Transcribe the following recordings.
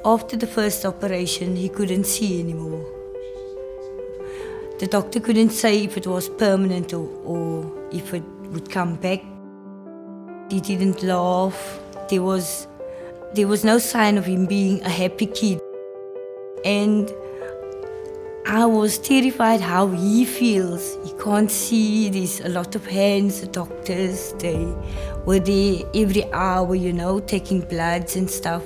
After the first operation, he couldn't see anymore. The doctor couldn't say if it was permanent or if it would come back. He didn't laugh. There was no sign of him being a happy kid. And I was terrified how he feels. He can't see. There's a lot of hands, the doctors, they were there every hour, you know, taking bloods and stuff.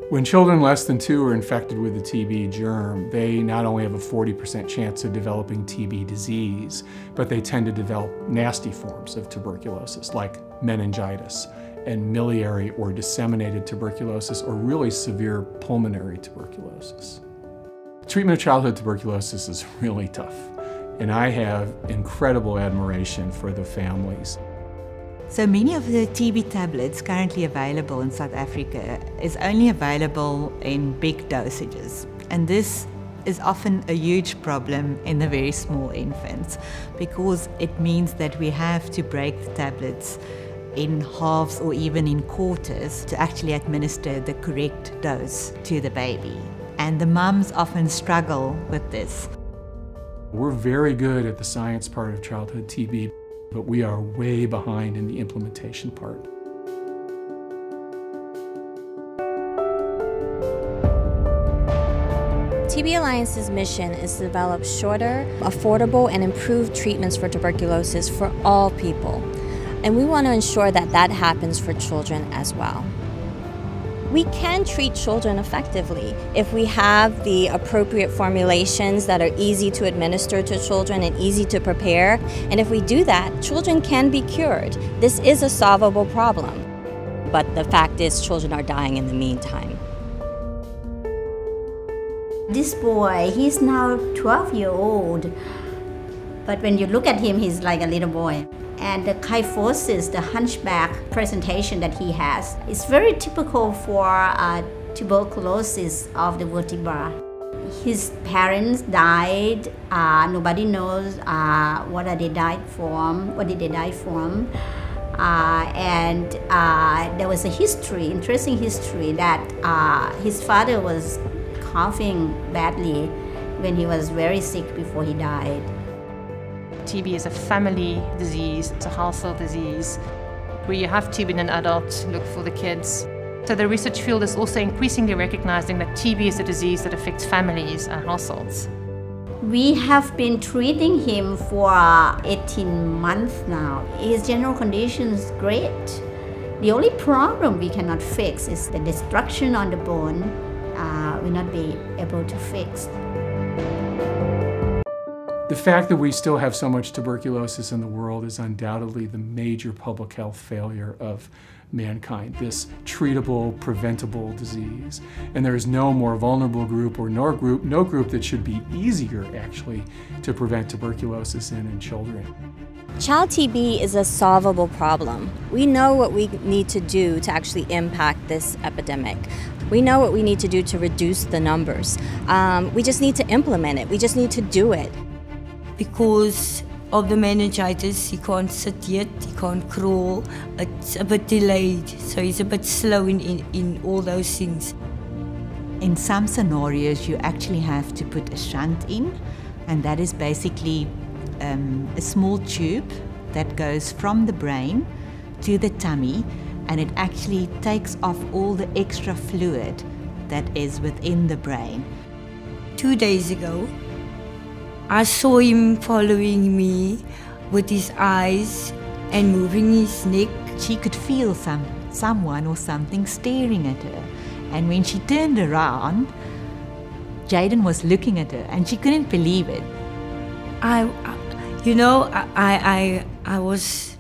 When children less than 2 are infected with the TB germ, they not only have a 40% chance of developing TB disease, but they tend to develop nasty forms of tuberculosis like meningitis and miliary or disseminated tuberculosis or really severe pulmonary tuberculosis. Treatment of childhood tuberculosis is really tough, and I have incredible admiration for the families. So many of the TB tablets currently available in South Africa is only available in big dosages. And this is often a huge problem in the very small infants because it means that we have to break the tablets in halves or even in quarters to actually administer the correct dose to the baby. And the mums often struggle with this. We're very good at the science part of childhood TB, but we are way behind in the implementation part. TB Alliance's mission is to develop shorter, affordable, and improved treatments for tuberculosis for all people. And we want to ensure that that happens for children as well. We can treat children effectively if we have the appropriate formulations that are easy to administer to children and easy to prepare. And if we do that, children can be cured. This is a solvable problem. But the fact is, children are dying in the meantime. This boy, he's now 12-year-old. But when you look at him, he's like a little boy. And the kyphosis, the hunchback presentation that he has, is very typical for tuberculosis of the vertebra. His parents died. Nobody knows what did they die from. And there was a history, interesting history, that his father was coughing badly when he was very sick before he died. TB is a family disease, it's a household disease. Where you have TB in an adult, look for the kids. So the research field is also increasingly recognizing that TB is a disease that affects families and households. We have been treating him for 18 months now. His general condition is great. The only problem we cannot fix is the destruction on the bone. We'll not be able to fix. The fact that we still have so much tuberculosis in the world is undoubtedly the major public health failure of mankind, this treatable, preventable disease. And there is no more vulnerable group or no group that should be easier, actually, to prevent tuberculosis in children. Child TB is a solvable problem. We know what we need to do to actually impact this epidemic. We know what we need to do to reduce the numbers. We just need to implement it. We just need to do it. Because of the meningitis, he can't sit yet, he can't crawl, it's a bit delayed, so he's a bit slow in all those things. In some scenarios, you actually have to put a shunt in, and that is basically a small tube that goes from the brain to the tummy, and it actually takes off all the extra fluid that is within the brain. 2 days ago, I saw him following me with his eyes and moving his neck. She could feel someone or something staring at her. And when she turned around, Jaden was looking at her and she couldn't believe it. I was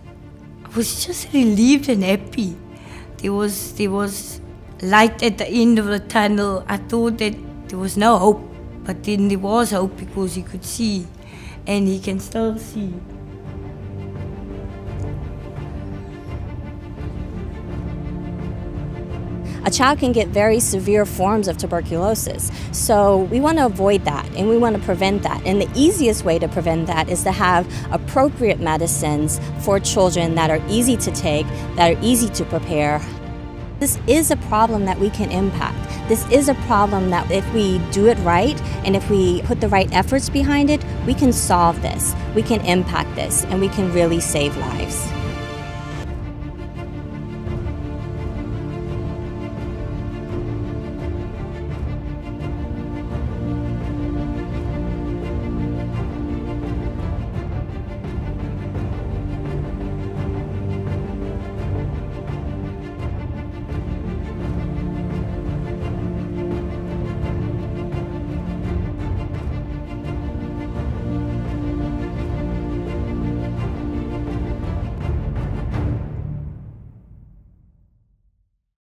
just relieved and happy. There was light at the end of the tunnel. I thought that there was no hope. But then there was hope because he could see, and he can still see. A child can get very severe forms of tuberculosis, so we want to avoid that and we want to prevent that. And the easiest way to prevent that is to have appropriate medicines for children that are easy to take, that are easy to prepare. This is a problem that we can impact. This is a problem that if we do it right and if we put the right efforts behind it, we can solve this, we can impact this, and we can really save lives.